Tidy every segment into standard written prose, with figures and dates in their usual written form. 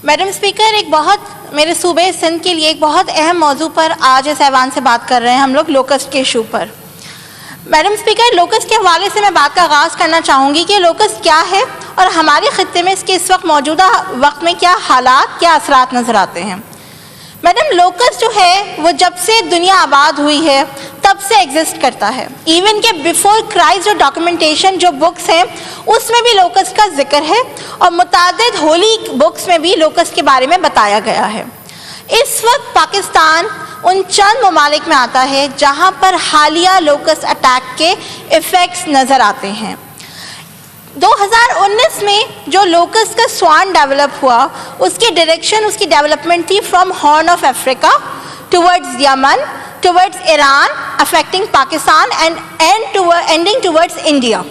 Madam speaker, ایک بہت میرے صوبے سندھ کے لیے ایک بہت اہم موضوع پر آج اس ایوان سے بات کر رہے ہیں ہم لوگ، لوکسٹ کے ایشو پر. میڈم اسپیکر، لوکسٹ کے حوالے سے میں بات کا آغاز کرنا چاہوں گی کہ لوکسٹ کیا ہے اور ہمارے خطے میں اس کے اس وقت موجودہ وقت میں کیا حالات، کیا اثرات نظر آتے ہیں. میڈم، لوکسٹ جو ہے وہ جب سے دنیا آباد ہوئی ہے تب سے ایگزسٹ کرتا ہے. ایون کہ بیفور کرائسٹ جو ڈاکومنٹیشن جو بکس ہیں اس میں بھی لوکسٹ کا ذکر ہے اور متعدد ہولی بکس میں بھی لوکسٹ کے بارے میں بتایا گیا ہے. اس وقت پاکستان ان چند ممالک میں آتا ہے جہاں پر حالیہ لوکسٹ اٹیک کے ایفیکٹس نظر آتے ہیں. 2019 میں جو لوکسٹ کا سوان ڈیولپ ہوا اس کی ڈائریکشن، اس کی ڈیولپمنٹ تھی from horn of Africa towards Yemen, towards Iran, affecting Pakistan and ending towards India.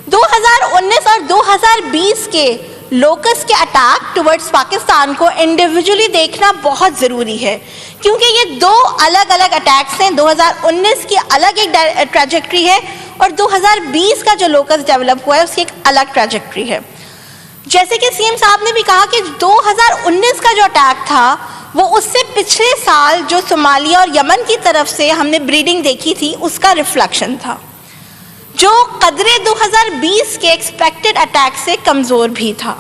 2019 اور 2020 کے لوکسٹ کے اٹیک ٹورڈز پاکستان کو انڈیویجولی دیکھنا بہت ضروری ہے کیونکہ یہ دو الگ الگ اٹیکس ہیں. 2019 کی الگ ایک ٹریجیکٹری ہے اور 2020 کا جو لوکسٹ ڈیولپ ہوا ہے اس کی ایک الگ ٹریجیکٹری ہے. جیسے کہ سی ایم صاحب نے بھی کہا کہ 2019 کا جو اٹیک تھا وہ اس سے پچھلے سال جو صومالیہ اور یمن کی طرف سے ہم نے بریڈنگ دیکھی تھی اس کا ریفلیکشن تھا، جو قدرے 2020 کے ایکسپیکٹڈ اٹیک سے کمزور بھی تھا.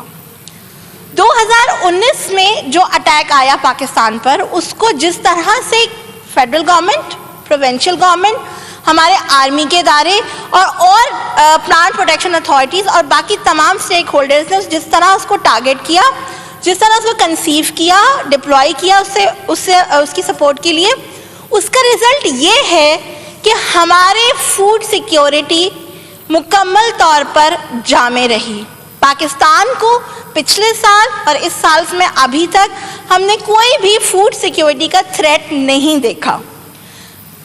2019 میں جو اٹیک آیا پاکستان پر اس کو جس طرح سے فیڈرل گورنمنٹ، پروونشل گورنمنٹ، ہمارے آرمی کے ادارے اور پلانٹ پروٹیکشن اتھارٹیز اور باقی تمام اسٹیک ہولڈرز نے جس طرح اس کو ٹارگٹ کیا، جس طرح اس کو کنسیو کیا، ڈپلوائے کیا اس کی سپورٹ کے لیے، اس کا رزلٹ یہ ہے کہ ہمارے فوڈ سیکیورٹی مکمل طور پر جامع رہی. پاکستان کو پچھلے سال اور اس سال میں ابھی تک ہم نے کوئی بھی فوڈ سیکیورٹی کا تھریٹ نہیں دیکھا.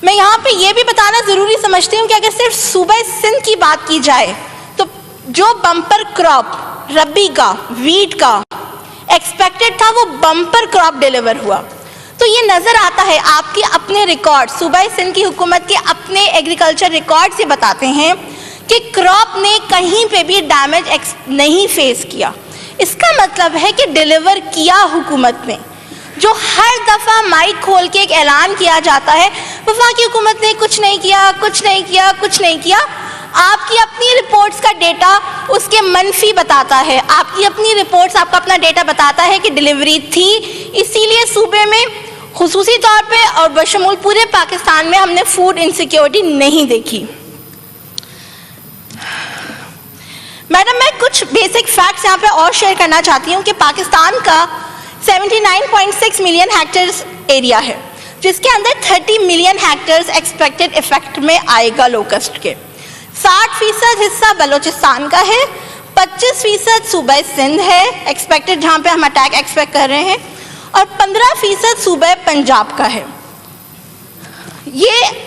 میں یہاں پہ یہ بھی بتانا ضروری سمجھتی ہوں کہ اگر صرف صوبہ سندھ کی بات کی جائے تو جو بمپر کراپ ربی کا، ویٹ کا ایکسپیکٹڈ تھا وہ بمپر کراپ ڈیلیور ہوا. تو یہ نظر آتا ہے، آپ کے اپنے ریکارڈ، صوبہ سندھ کی حکومت کے اپنے ایگریکلچر ریکارڈ سے بتاتے ہیں کہ کراپ نے کہیں پہ بھی ڈیمیج نہیں فیس کیا. اس کا مطلب ہے کہ ڈیلیور کیا حکومت نے. جو ہر دفعہ مائک کھول کے ایک اعلان کیا جاتا ہے وفاقی حکومت نے کچھ نہیں کیا، کچھ نہیں کیا، کچھ نہیں کیا، آپ کی اپنی رپورٹس کا ڈیٹا اس کے منفی بتاتا ہے. آپ کی اپنی رپورٹس، آپ کا اپنا ڈیٹا بتاتا ہے کہ ڈیلیوری تھی. اسی لیے صوبے میں خصوصی طور پہ اور بشمول پورے پاکستان میں ہم نے فوڈ انسیکیورٹی نہیں دیکھی. میڈم، میں کچھ بیسک فیکٹس یہاں پہ اور شیئر کرنا چاہتی ہوں کہ پاکستان کا 79.6 ملین ہیکٹرز ایریا ہے جس کے اندر 30 ملین ہیکٹرز ایکسپیکٹڈ افیکٹ میں آئے گا لوکسٹ کے. 60% حصہ بلوچستان کا ہے، 25% صوبہ سندھ ہے ایکسپیکٹڈ جہاں پہ ہم اٹیک ایکسپیکٹ کر رہے ہیں، اور 15% صوبہ پنجاب کا ہے. یہ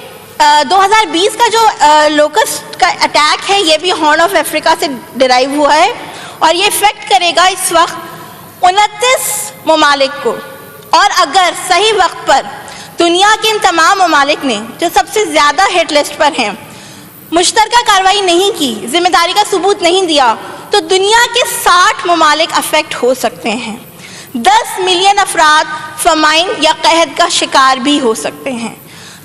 2020 کا جو لوکسٹ کا اٹیک ہے یہ بھی ہارن آف افریقہ سے ڈرائیو ہوا ہے اور یہ افیکٹ کرے گا اس وقت 29 ممالک کو. اور اگر صحیح وقت پر دنیا کے ان تمام ممالک نے جو سب سے زیادہ ہٹ لسٹ پر ہیں مشترکہ کارروائی نہیں کی، ذمہ داری کا ثبوت نہیں دیا، تو دنیا کے 60 ممالک افیکٹ ہو سکتے ہیں. 10 ملین افراد فمائن یا قحط کا شکار بھی ہو سکتے ہیں.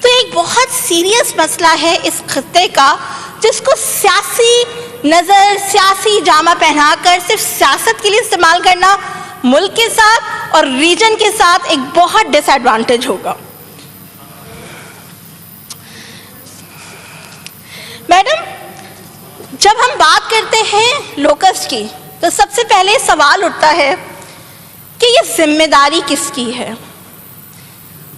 تو ایک بہت سیریس مسئلہ ہے اس خطے کا جس کو سیاسی نظر، سیاسی جامہ پہنا کر صرف سیاست کے لیے استعمال کرنا ملک کے ساتھ اور ریجن کے ساتھ ایک بہت ڈس ایڈوانٹیج ہوگا. میڈم، جب ہم بات کرتے ہیں لوکسٹ کی تو سب سے پہلے سوال اٹھتا ہے کہ یہ ذمہ داری کس کی ہے.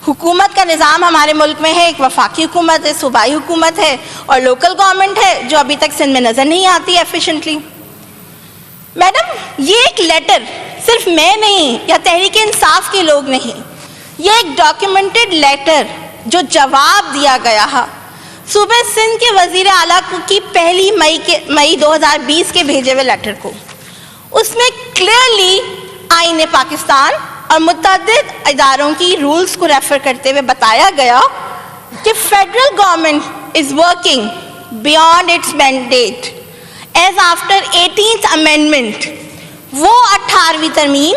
حکومت کا نظام ہمارے ملک میں ہے، ایک وفاقی حکومت ہے، صوبائی حکومت ہے اور لوکل گورنمنٹ ہے جو ابھی تک سندھ میں نظر نہیں آتی ایفیشینٹلی. میڈم، یہ ایک لیٹر صرف میں نہیں یا تحریک انصاف کے لوگ نہیں، یہ ایک ڈاکیومنٹڈ لیٹر جو جواب دیا گیا ہے صوبہ سندھ کے وزیر اعلیٰ کی 1 مئی 2020 کے بھیجے ہوئے لیٹر کو. اس میں کلیئرلی آئین پاکستان اور متعدد اداروں کی رولز کو ریفر کرتے ہوئے بتایا گیا کہ federal government is working beyond its mandate as after 18th amendment. وہ 18ویں ترمیم